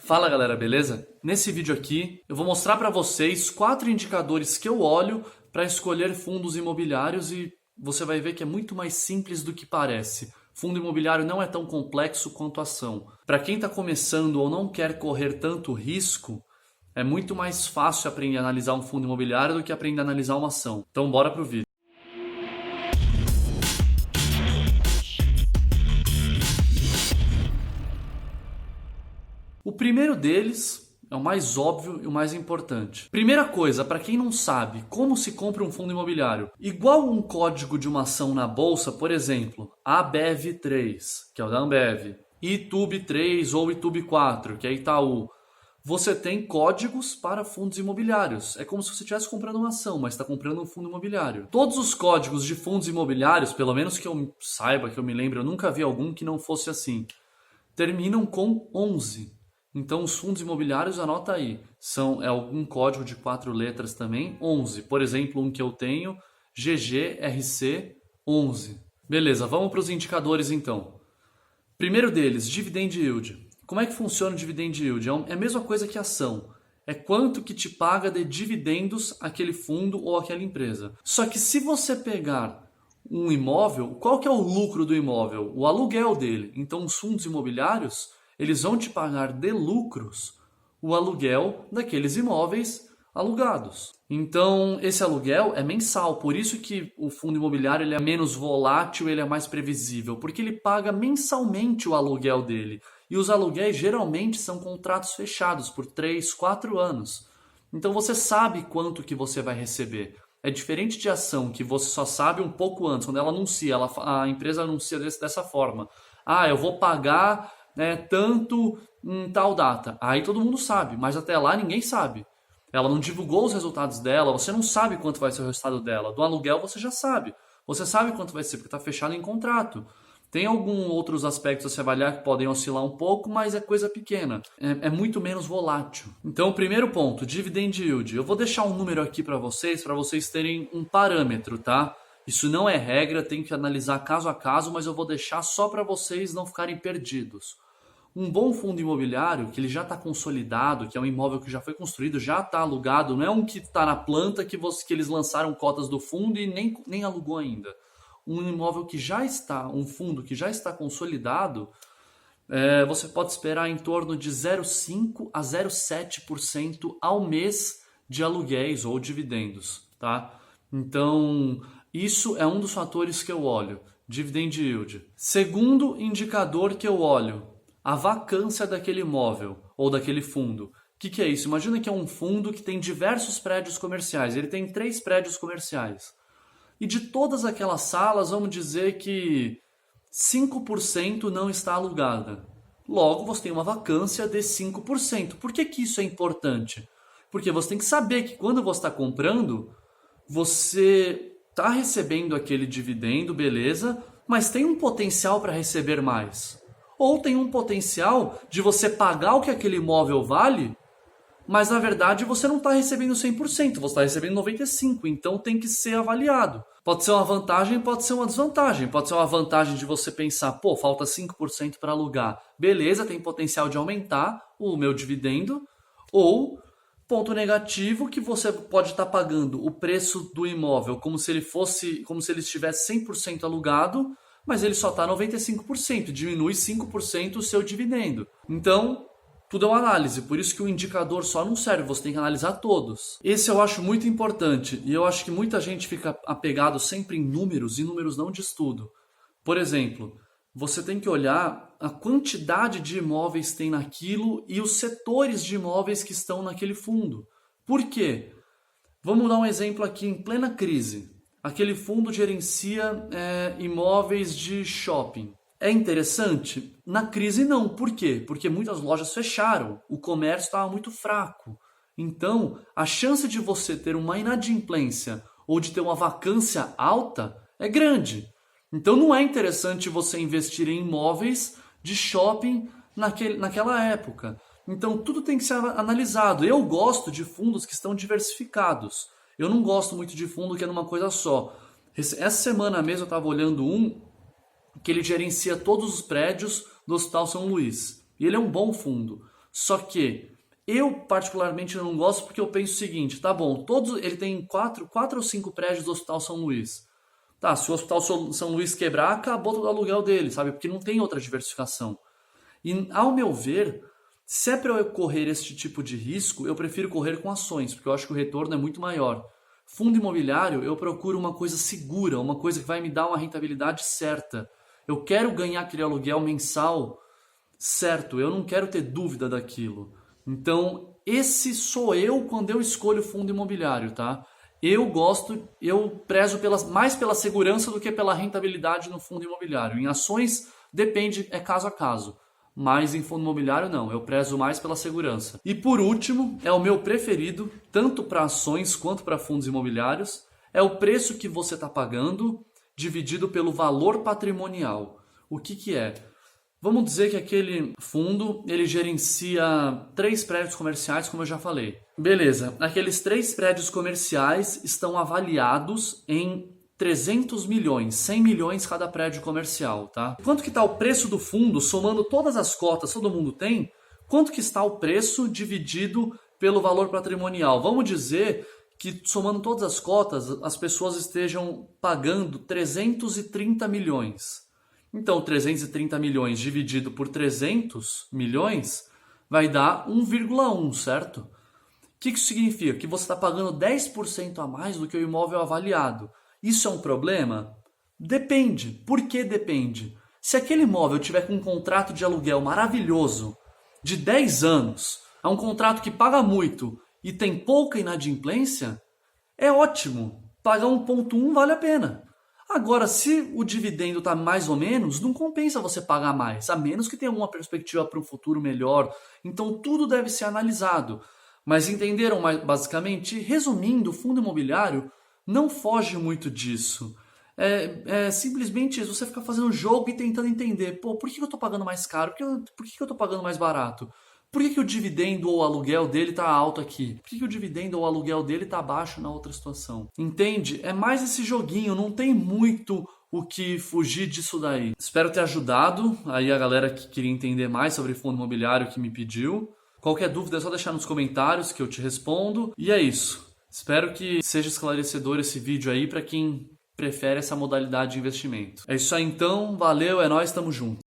Fala galera, beleza? Nesse vídeo aqui eu vou mostrar para vocês 4 indicadores que eu olho para escolher fundos imobiliários e você vai ver que é muito mais simples do que parece. Fundo imobiliário não é tão complexo quanto ação. Para quem está começando ou não quer correr tanto risco, é muito mais fácil aprender a analisar um fundo imobiliário do que aprender a analisar uma ação. Então bora pro vídeo. O primeiro deles é o mais óbvio e o mais importante. Primeira coisa, para quem não sabe como se compra um fundo imobiliário, igual um código de uma ação na bolsa, por exemplo, ABEV3, que é o da Ambev, ITUB3 ou ITUB4, que é Itaú, você tem códigos para fundos imobiliários. É como se você estivesse comprando uma ação, mas está comprando um fundo imobiliário. Todos os códigos de fundos imobiliários, pelo menos que eu saiba, que eu me lembro, eu nunca vi algum que não fosse assim, terminam com 11. Então os fundos imobiliários, anota aí, é algum código de 4 letras também, 11. Por exemplo, um que eu tenho, GGRC11. Beleza, vamos para os indicadores então. Primeiro deles, Dividend Yield. Como é que funciona o Dividend Yield? É a mesma coisa que ação. É quanto que te paga de dividendos aquele fundo ou aquela empresa. Só que se você pegar um imóvel, qual que é o lucro do imóvel? O aluguel dele. Então os fundos imobiliários, eles vão te pagar de lucros o aluguel daqueles imóveis alugados. Então, esse aluguel é mensal, por isso que o fundo imobiliário ele é menos volátil, ele é mais previsível, porque ele paga mensalmente o aluguel dele. E os aluguéis geralmente são contratos fechados por 3, 4 anos. Então você sabe quanto que você vai receber. É diferente de ação, que você só sabe um pouco antes, quando ela anuncia, a empresa anuncia dessa forma. Eu vou pagar tanto em tal data. Aí todo mundo sabe, mas até lá ninguém sabe. Ela não divulgou os resultados dela, você não sabe quanto vai ser o resultado dela. Do aluguel você já sabe. Você sabe quanto vai ser, porque está fechado em contrato. Tem alguns outros aspectos a se avaliar que podem oscilar um pouco, mas é coisa pequena. É muito menos volátil. Então, o primeiro ponto, Dividend Yield. Eu vou deixar um número aqui para vocês terem um parâmetro, tá? Isso não é regra, tem que analisar caso a caso, mas eu vou deixar só para vocês não ficarem perdidos. Um bom fundo imobiliário, que ele já está consolidado, que é um imóvel que já foi construído, já está alugado, não é um que está na planta que eles lançaram cotas do fundo e nem alugou ainda. Um imóvel que já está, um fundo que já está consolidado, você pode esperar em torno de 0,5% a 0,7% ao mês de aluguéis ou dividendos, tá? Então, isso é um dos fatores que eu olho, Dividend Yield. Segundo indicador que eu olho, a vacância daquele imóvel ou daquele fundo. O que é isso? Imagina que é um fundo que tem diversos prédios comerciais. Ele tem 3 prédios comerciais. E de todas aquelas salas, vamos dizer que 5% não está alugada. Logo, você tem uma vacância de 5%. Por que isso é importante? Porque você tem que saber que quando você está comprando, você está recebendo aquele dividendo, beleza, mas tem um potencial para receber mais. Ou tem um potencial de você pagar o que aquele imóvel vale, mas na verdade você não está recebendo 100%, você está recebendo 95%, então tem que ser avaliado. Pode ser uma vantagem, pode ser uma desvantagem. Pode ser uma vantagem de você pensar, falta 5% para alugar. Beleza, tem potencial de aumentar o meu dividendo. Ou, ponto negativo, que você pode estar pagando o preço do imóvel como se ele estivesse 100% alugado, mas ele só está 95%, diminui 5% o seu dividendo. Então, tudo é uma análise, por isso que o indicador só não serve, você tem que analisar todos. Esse eu acho muito importante, e eu acho que muita gente fica apegado sempre em números, e números não de estudo. Por exemplo, você tem que olhar a quantidade de imóveis que tem naquilo e os setores de imóveis que estão naquele fundo. Por quê? Vamos dar um exemplo aqui em plena crise. Aquele fundo gerencia imóveis de shopping. É interessante? Na crise não. Por quê? Porque muitas lojas fecharam. O comércio estava muito fraco. Então, a chance de você ter uma inadimplência ou de ter uma vacância alta é grande. Então, não é interessante você investir em imóveis de shopping naquela época. Então, tudo tem que ser analisado. Eu gosto de fundos que estão diversificados. Eu não gosto muito de fundo que é numa coisa só. Essa semana mesmo eu estava olhando um que ele gerencia todos os prédios do Hospital São Luís. E ele é um bom fundo. Só que eu particularmente não gosto porque eu penso o seguinte, tá bom, ele tem quatro ou cinco prédios do Hospital São Luís. Tá, se o Hospital São Luís quebrar, acabou todo o aluguel dele, sabe? Porque não tem outra diversificação. E, ao meu ver, se é para eu correr esse tipo de risco, eu prefiro correr com ações, porque eu acho que o retorno é muito maior. Fundo imobiliário, eu procuro uma coisa segura, uma coisa que vai me dar uma rentabilidade certa. Eu quero ganhar aquele aluguel mensal certo, eu não quero ter dúvida daquilo. Então, esse sou eu quando eu escolho fundo imobiliário, tá? Eu prezo mais pela segurança do que pela rentabilidade no fundo imobiliário. Em ações, depende, é caso a caso. Mas em fundo imobiliário não, eu prezo mais pela segurança. E por último, é o meu preferido, tanto para ações quanto para fundos imobiliários, é o preço que você está pagando dividido pelo valor patrimonial. O que é? Vamos dizer que aquele fundo, ele gerencia 3 prédios comerciais, como eu já falei. Beleza, aqueles 3 prédios comerciais estão avaliados em 300 milhões, 100 milhões cada prédio comercial, tá? Quanto que está o preço do fundo, somando todas as cotas, todo mundo tem? Quanto que está o preço dividido pelo valor patrimonial? Vamos dizer que, somando todas as cotas, as pessoas estejam pagando 330 milhões. Então, 330 milhões dividido por 300 milhões vai dar 1,1, certo? O que isso significa? Que você está pagando 10% a mais do que o imóvel avaliado. Isso é um problema? Depende. Por que depende? Se aquele imóvel tiver com um contrato de aluguel maravilhoso, de 10 anos, é um contrato que paga muito e tem pouca inadimplência, é ótimo. Pagar 1,1 vale a pena. Agora, se o dividendo está mais ou menos, não compensa você pagar mais, a menos que tenha alguma perspectiva para um futuro melhor. Então, tudo deve ser analisado. Mas entenderam basicamente? Resumindo, o fundo imobiliário não foge muito disso. É simplesmente isso, você fica fazendo jogo e tentando entender, pô, por que eu estou pagando mais caro? Por que eu estou pagando mais barato? Por que o dividendo ou o aluguel dele está alto aqui? Por que o dividendo ou o aluguel dele está baixo na outra situação? Entende? É mais esse joguinho, não tem muito o que fugir disso daí. Espero ter ajudado aí a galera que queria entender mais sobre fundo imobiliário que me pediu. Qualquer dúvida é só deixar nos comentários que eu te respondo. E é isso. Espero que seja esclarecedor esse vídeo aí para quem prefere essa modalidade de investimento. É isso aí então, valeu, é nóis, tamo junto.